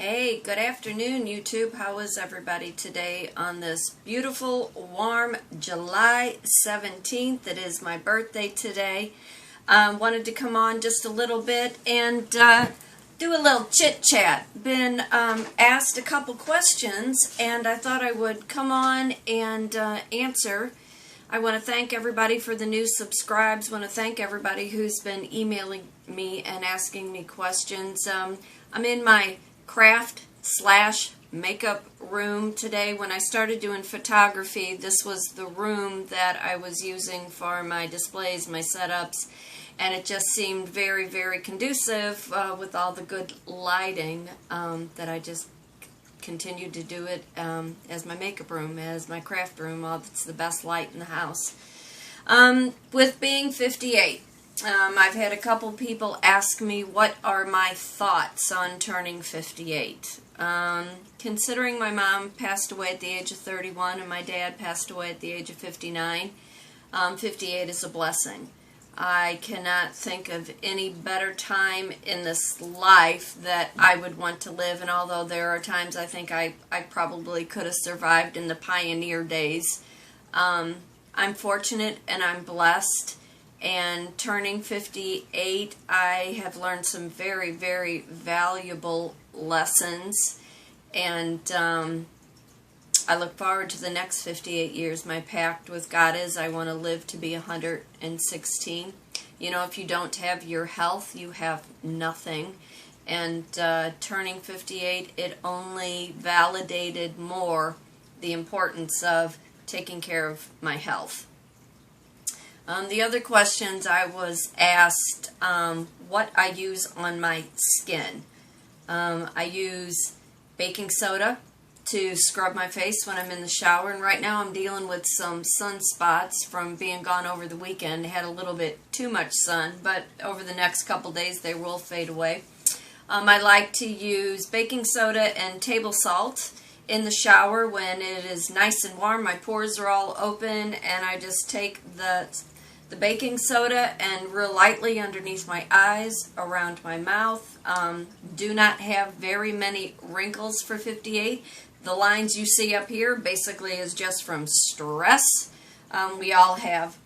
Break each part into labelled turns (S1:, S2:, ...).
S1: Hey, good afternoon, YouTube. How is everybody today on this beautiful, warm July 17th? It is my birthday today. Wanted to come on just a little bit and do a little chit-chat. Been asked a couple questions, and I thought I would come on and answer. I want to thank everybody for the new subscribes. Want to thank everybody who's been emailing me and asking me questions. I'm in my craft / makeup room today. When I started doing photography, this was the room that I was using for my displays, my setups, and it just seemed very, very conducive with all the good lighting that I just continued to do it as my makeup room, as my craft room. It's the best light in the house. With being 58, I've had a couple people ask me what are my thoughts on turning 58. Considering my mom passed away at the age of 31 and my dad passed away at the age of 59, 58 is a blessing. I cannot think of any better time in this life that I would want to live, and although there are times I think I probably could have survived in the pioneer days, I'm fortunate and I'm blessed. And turning 58, I have learned some very, very valuable lessons, and I look forward to the next 58 years. My pact with God is I want to live to be 116. You know, if you don't have your health, you have nothing. And turning 58, it only validated more the importance of taking care of my health. The other questions I was asked, what I use on my skin. I use baking soda to scrub my face when I'm in the shower, and right now I'm dealing with some sunspots from being gone over the weekend. I had a little bit too much sun, but over the next couple days they will fade away. I like to use baking soda and table salt in the shower when it is nice and warm. My pores are all open, and I just take the baking soda and real lightly underneath my eyes, around my mouth. Do not have very many wrinkles for 58. The lines you see up here basically is just from stress. We all have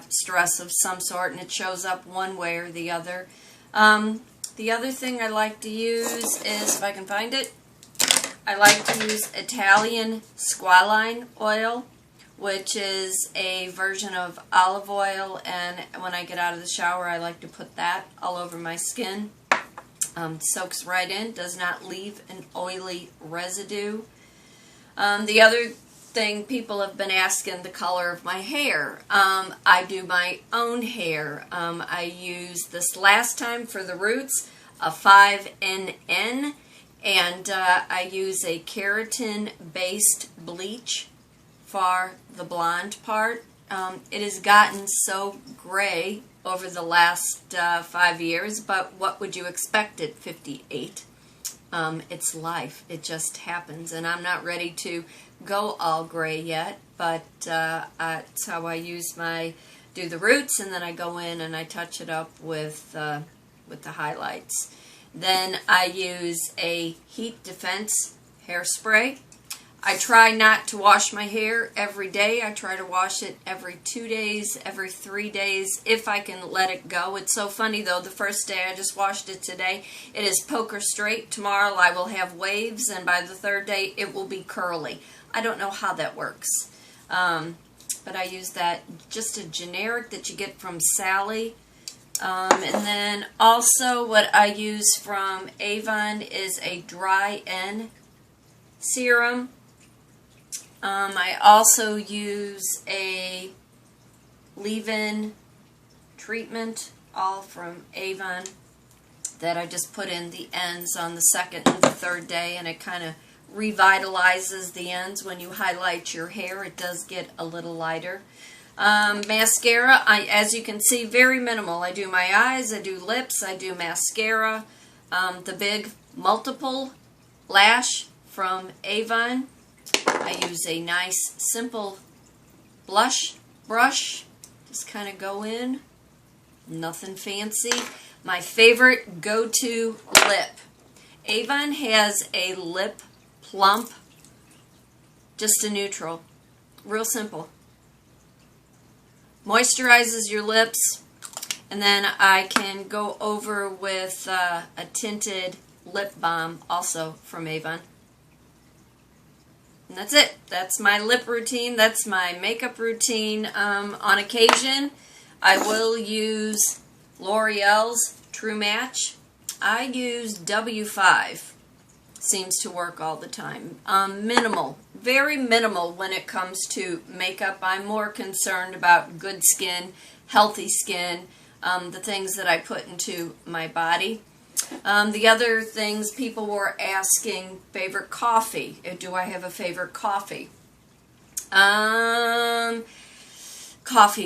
S1: stress of some sort, and it shows up one way or the other. The other thing I like to use is, if I can find it, I like to use Italian squalane oil, which is a version of olive oil, and when I get out of the shower I like to put that all over my skin. Soaks right in, does not leave an oily residue. The other thing, people have been asking the color of my hair. I do my own hair. I used this last time for the roots, a 5NN, and I use a keratin-based bleach for the blonde part. It has gotten so gray over the last 5 years, but what would you expect at 58? It's life. It just happens, and I'm not ready to go all gray yet, but that's how I do the roots, and then I go in and I touch it up with the highlights. Then I use a heat defense hairspray. I try not to wash my hair every day. I try to wash it every 2 days, every 3 days, if I can let it go. It's so funny, though. The first day I just washed it today, it is poker straight. Tomorrow I will have waves, and by the third day it will be curly. I don't know how that works. But I use that, just a generic that you get from Sally. And then also what I use from Avon is a dry end serum. I also use a leave-in treatment, all from Avon, that I just put in the ends on the second and the third day, and it kind of revitalizes the ends. When you highlight your hair, it does get a little lighter. Mascara, as you can see, very minimal. I do my eyes, I do lips, I do mascara. The big multiple lash from Avon. I use a nice simple blush brush, just kind of go in, nothing fancy. My favorite go-to lip Avon has a lip plump, just a neutral, real simple. Moisturizes your lips, and then I can go over with a tinted lip balm also from Avon. And that's it. That's my lip routine. That's my makeup routine. On occasion, I will use L'Oreal's True Match. I use W5. Seems to work all the time. Minimal. Very minimal when it comes to makeup. I'm more concerned about good skin, healthy skin, the things that I put into my body. The other things people were asking, favorite coffee. Do I have a favorite coffee?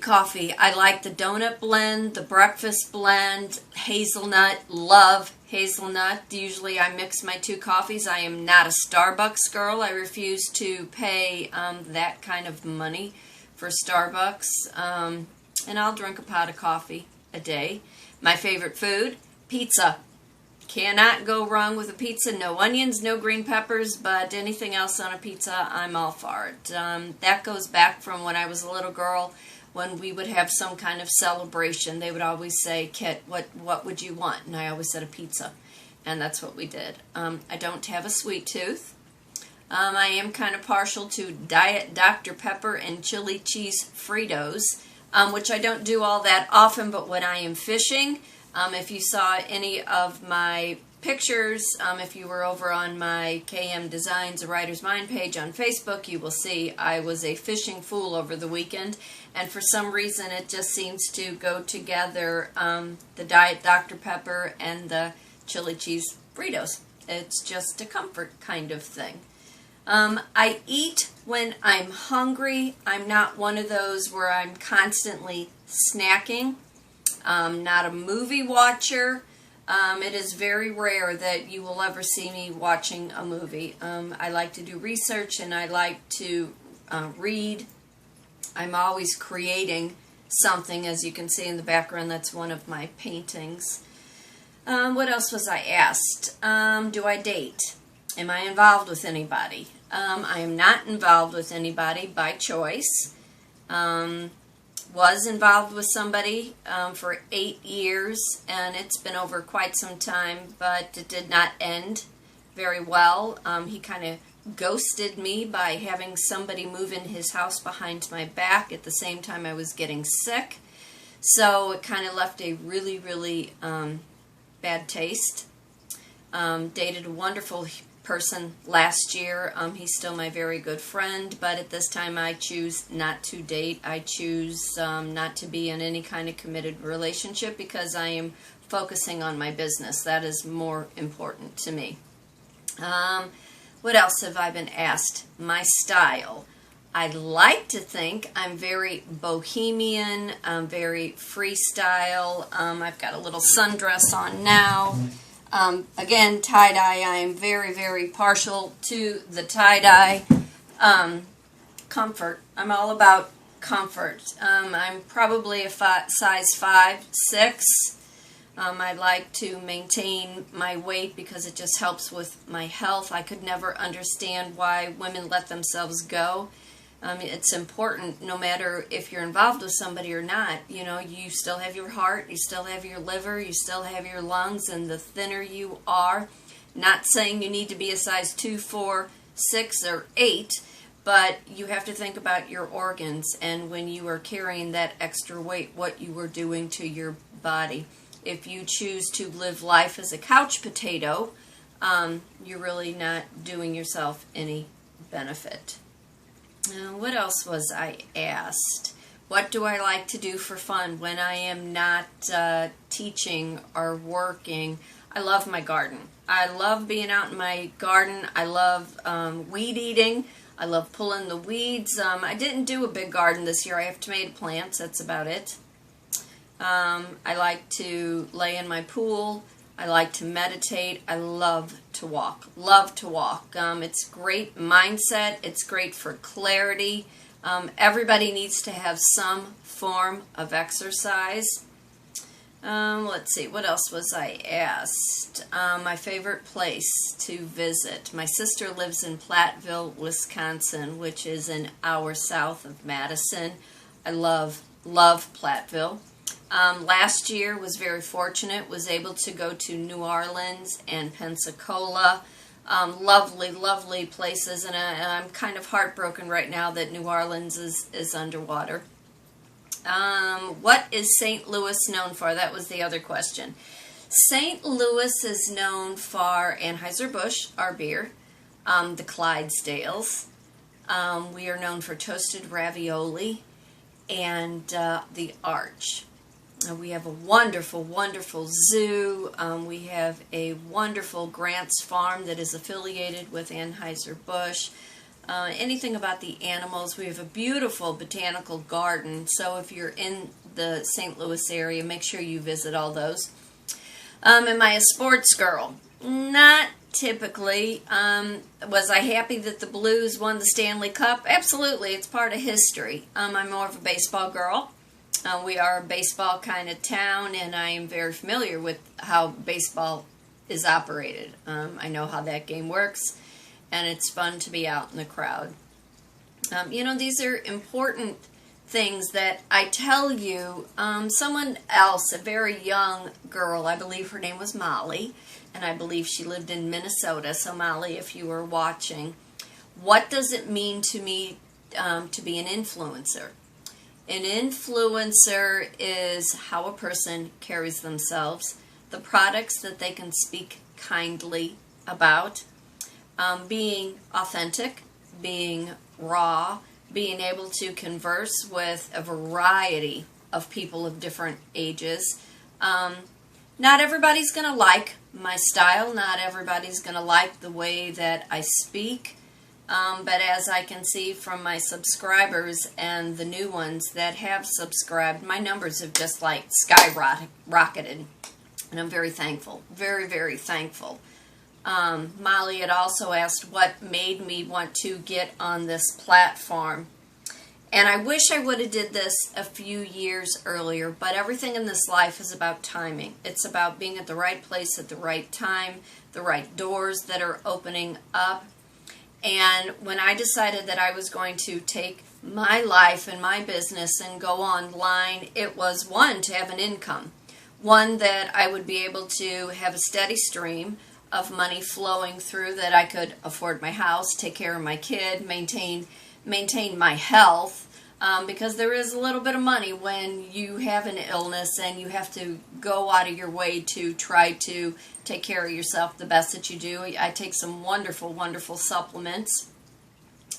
S1: Coffee. I like the donut blend, the breakfast blend, hazelnut. Love hazelnut. Usually I mix my two coffees. I am not a Starbucks girl. I refuse to pay that kind of money for Starbucks. And I'll drink a pot of coffee a day. My favorite food, pizza. Cannot go wrong with a pizza. No onions, no green peppers, but anything else on a pizza, I'm all for it. That goes back from when I was a little girl, when we would have some kind of celebration. They would always say, Kit, what would you want? And I always said a pizza. And that's what we did. I don't have a sweet tooth. I am kind of partial to Diet Dr. Pepper and chili cheese Fritos, which I don't do all that often, but when I am fishing, if you saw any of my pictures, if you were over on my KM Designs, A Writer's Mind page on Facebook, you will see I was a fishing fool over the weekend. And for some reason, it just seems to go together, the Diet Dr. Pepper and the chili cheese Fritos. It's just a comfort kind of thing. I eat when I'm hungry. I'm not one of those where I'm constantly snacking. Not a movie watcher. It is very rare that you will ever see me watching a movie. I like to do research and I like to read. I'm always creating something, as you can see in the background. That's one of my paintings. What else was I asked? Do I date? Am I involved with anybody? I am not involved with anybody by choice. Was involved with somebody for 8 years, and it's been over quite some time, but it did not end very well. He kind of ghosted me by having somebody move in his house behind my back at the same time I was getting sick. So it kind of left a really, really bad taste. Dated a wonderful person last year. He's still my very good friend, but at this time I choose not to date. I choose not to be in any kind of committed relationship because I am focusing on my business. That is more important to me. What else have I been asked? My style. I like to think I'm very bohemian, very freestyle. I've got a little sundress on now. Again, tie-dye, I am very, very partial to the tie-dye. Comfort. I'm all about comfort. I'm probably a size 5, 6. I like to maintain my weight because it just helps with my health. I could never understand why women let themselves go. It's important no matter if you're involved with somebody or not. You know, you still have your heart, you still have your liver, you still have your lungs, and the thinner you are, not saying you need to be a size 2, 4, 6, or 8, but you have to think about your organs and when you are carrying that extra weight, what you are doing to your body. If you choose to live life as a couch potato, you're really not doing yourself any benefit. What else was I asked? What do I like to do for fun when I am not teaching or working? I love my garden. I love being out in my garden. I love weed eating. I love pulling the weeds. I didn't do a big garden this year. I have tomato plants. That's about it. I like to lay in my pool. I like to meditate. I love to walk. Love to walk. It's great mindset. It's great for clarity. Everybody needs to have some form of exercise. Let's see, what else was I asked? My favorite place to visit. My sister lives in Platteville, Wisconsin, which is an hour south of Madison. I love Platteville. Last year was very fortunate, was able to go to New Orleans and Pensacola. Lovely places, and I'm kind of heartbroken right now that New Orleans is underwater. What is St. Louis known for? That was the other question. St. Louis is known for Anheuser-Busch, our beer, the Clydesdales. We are known for toasted ravioli and the Arch. We have a wonderful zoo. We have a wonderful Grant's Farm that is affiliated with Anheuser-Busch. Anything about the animals. We have a beautiful botanical garden, so if you're in the St. Louis area, make sure you visit all those. Am I a sports girl? Not typically. Was I happy that the Blues won the Stanley Cup? Absolutely, it's part of history. I'm more of a baseball girl. We are a baseball kind of town, and I am very familiar with how baseball is operated. I know how that game works, and it's fun to be out in the crowd. These are important things that I tell you. Someone else, a very young girl, I believe her name was Molly, and I believe she lived in Minnesota. So Molly, if you were watching, what does it mean to me to be an influencer? An influencer is how a person carries themselves, the products that they can speak kindly about, being authentic, being raw, being able to converse with a variety of people of different ages. Not everybody's going to like my style. Not everybody's going to like the way that I speak. But as I can see from my subscribers and the new ones that have subscribed, my numbers have just like skyrocketed. And I'm very thankful. Very thankful. Molly had also asked what made me want to get on this platform. And I wish I would have did this a few years earlier, but everything in this life is about timing. It's about being at the right place at the right time, the right doors that are opening up. And when I decided that I was going to take my life and my business and go online, it was one, to have an income. One, that I would be able to have a steady stream of money flowing through, that I could afford my house, take care of my kid, maintain my health, because there is a little bit of money when you have an illness and you have to go out of your way to try to take care of yourself the best that you do. I take some wonderful supplements.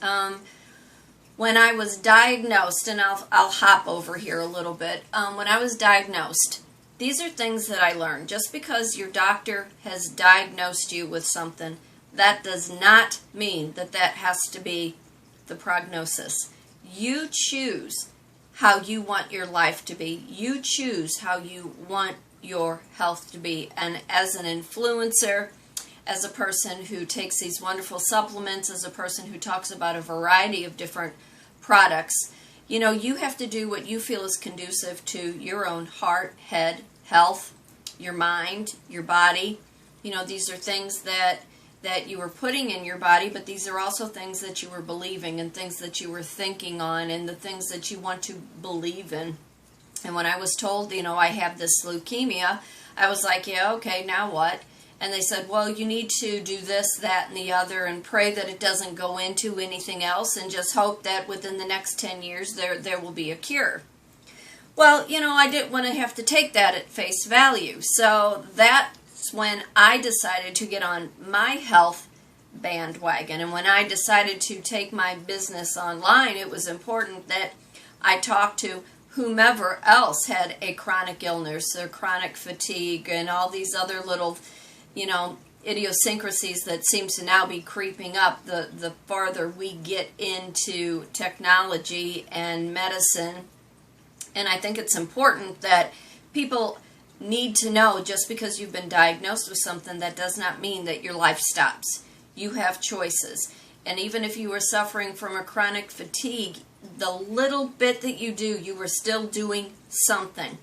S1: When I was diagnosed, and I'll hop over here a little bit. When I was diagnosed, these are things that I learned. Just because your doctor has diagnosed you with something, that does not mean that that has to be the prognosis. You choose how you want your life to be. You choose how you want your health to be. And as an influencer, as a person who takes these wonderful supplements, as a person who talks about a variety of different products, you have to do what you feel is conducive to your own heart, head, health, your mind, your body. These are things that you were putting in your body, but these are also things that you were believing and things that you were thinking on and the things that you want to believe in. And when I was told, I have this leukemia, I was like, yeah, okay, now what? And they said, well, you need to do this, that, and the other, and pray that it doesn't go into anything else, and just hope that within the next 10 years there will be a cure. Well, I didn't want to have to take that at face value. So that's when I decided to get on my health bandwagon. And when I decided to take my business online, it was important that I talked to whomever else had a chronic illness or chronic fatigue and all these other little, idiosyncrasies that seems to now be creeping up the farther we get into technology and medicine. And I think it's important that people need to know, just because you've been diagnosed with something, that does not mean that your life stops. You have choices. And even if you were suffering from a chronic fatigue, the little bit that you do, you were still doing something.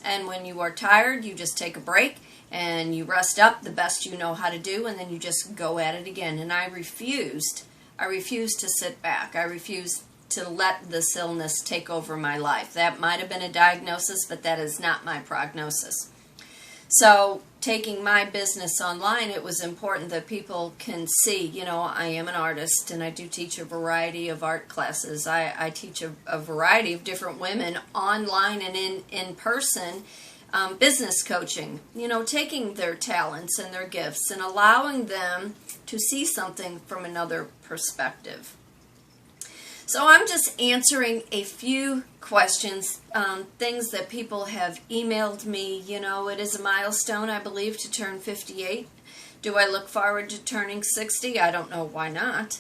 S1: And when you are tired, you just take a break and you rest up the best you know how to do, and then you just go at it again. And I refused to sit back. I refused to let this illness take over my life. That might have been a diagnosis, but that is not my prognosis. So taking my business online, it was important that people can see, you know, I am an artist and I do teach a variety of art classes. I teach a variety of different women online and in person, business coaching, you know, taking their talents and their gifts and allowing them to see something from another perspective. So I'm just answering a few questions, things that people have emailed me. You know, it is a milestone, I believe, to turn 58. Do I look forward to turning 60? I don't know, why not?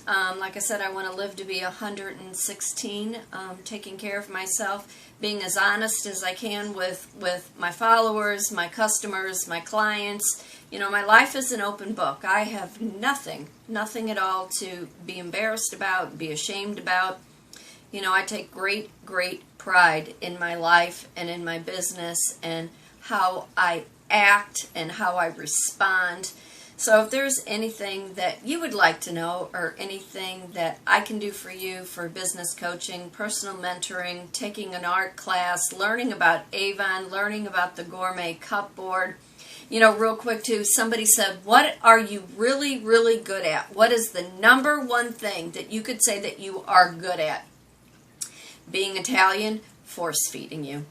S1: Like I said, I want to live to be 116, taking care of myself, being as honest as I can with my followers, my customers, my clients. You know, my life is an open book. I have nothing at all to be embarrassed about, be ashamed about. You know, I take great pride in my life and in my business and how I act and how I respond. So if there's anything that you would like to know or anything that I can do for you for business coaching, personal mentoring, taking an art class, learning about Avon, learning about the gourmet cupboard. You know, real quick too, somebody said, what are you really good at? What is the number one thing that you could say that you are good at? Being Italian, force feeding you.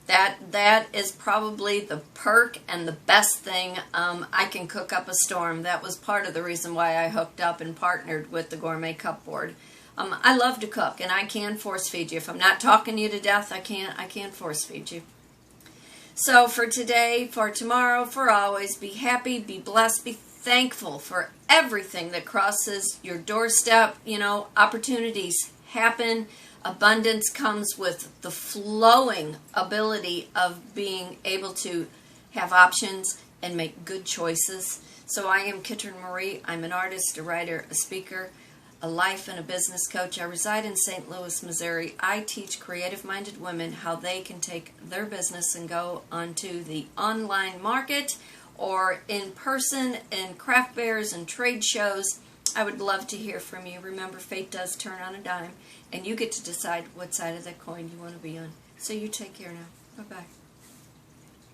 S1: That is probably the perk and the best thing. I can cook up a storm. That was part of the reason why I hooked up and partnered with the Gourmet Cupboard. I love to cook, and I can force feed you. If I'm not talking you to death, I can't force feed you. So for today, for tomorrow, for always, be happy, be blessed, be thankful for everything that crosses your doorstep. You know, opportunities happen. Abundance comes with the flowing ability of being able to have options and make good choices. So I am Kitryn Marie. I'm an artist, a writer, a speaker, a life and a business coach. I reside in St. Louis, Missouri. I teach creative-minded women how they can take their business and go onto the online market or in person in craft fairs and trade shows. I would love to hear from you. Remember, fate does turn on a dime, and you get to decide what side of that coin you want to be on. So you take care now. Bye-bye.